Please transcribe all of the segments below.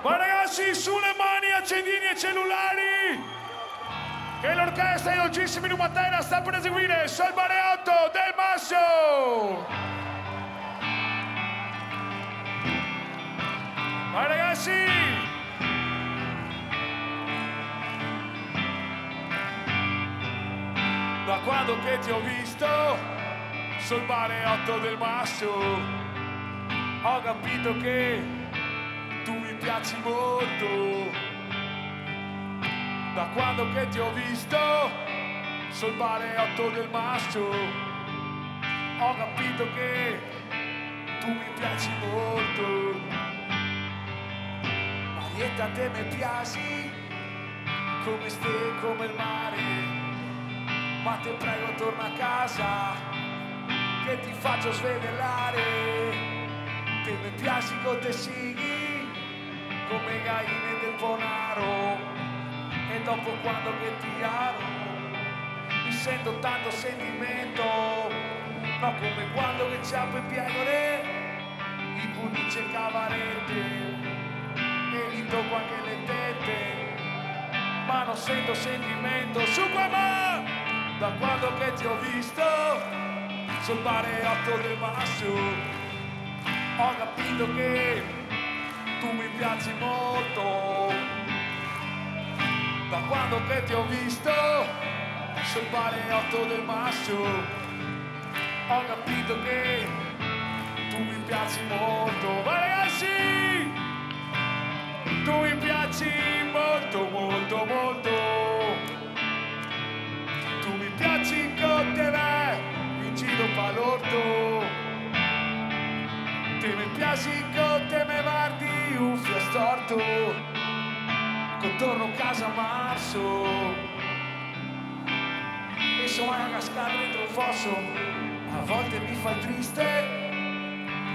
Ma ragazzi, sulle mani, accendini e cellulari, che l'orchestra di Dolcissimi Numatera sta per eseguire Sol Bareotto del Masso. Ma ragazzi, da quando che ti ho visto sul Bareotto del Masso, ho capito che tu mi piaci molto. Da quando che ti ho visto sul Bareotto del Masso, ho capito che tu mi piaci molto. Marietta, te mi piaci come il mare, ma te prego torna a casa che ti faccio svedellare. Te mi piaci con te sighi come galline del Ponaro, e dopo quando che ti amo mi sento tanto sentimento, no come quando che ciapo e piegole i pugni c'è cavarete e gli tocco anche le tette, ma non sento sentimento. Su qua ma da quando che ti ho visto sul Bareotto del Masso, ho capito che tu mi piaci molto. Da quando che ti ho visto sul Bareotto del Masso, ho capito che tu mi piaci molto. Ma ragazzi, tu mi piaci molto, molto, molto. Tu mi piaci con te me, in giro fa l'orto. Te mi piaci con te me guardi un fio storto. Torno a casa a marzo e sono a cascare dentro il fosso. A volte mi fa triste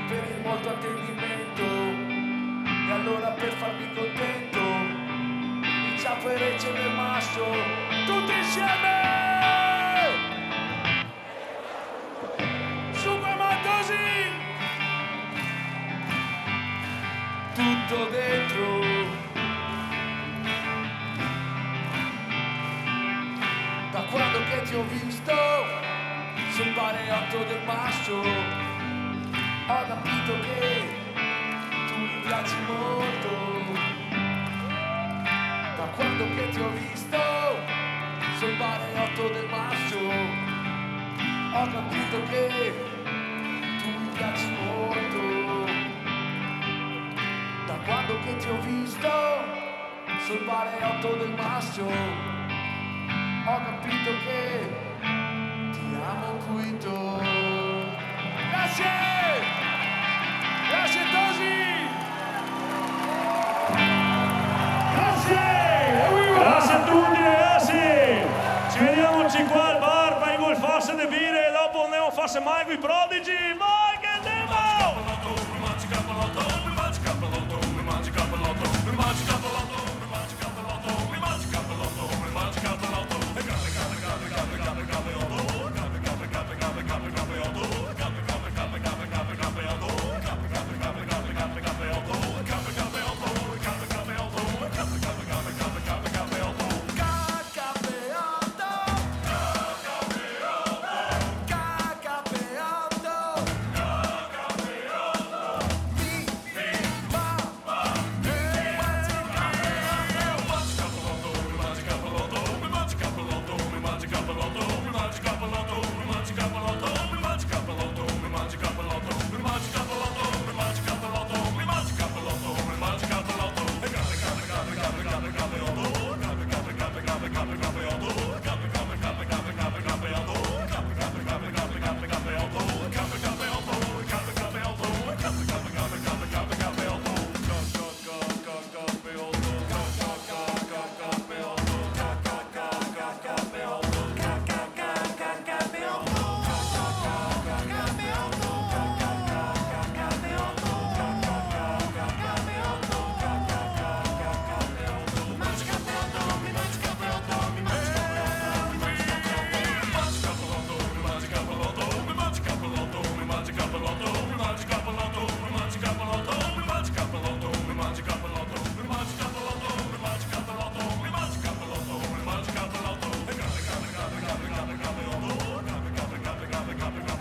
per il molto attendimento, e allora per farmi contento mi ciappo e regge del masso tutti insieme. Super Mattosi, tutto dentro. Da quando che ti ho visto sul Bareotto del Masso, ho capito che tu mi piaci molto. Da quando che ti ho visto sul Bareotto del Masso, ho capito che tu mi piaci molto. Da quando che ti ho visto sul Bareotto del Masso, ho capito che ti amo Cuito. Grazie! Grazie Tosi! Grazie! Grazie a tutti ragazzi! Ci vediamoci qua al bar, vengo il forse de vire e dopo andiamo a farsi mai i prodigi! Vai che andiamo! coming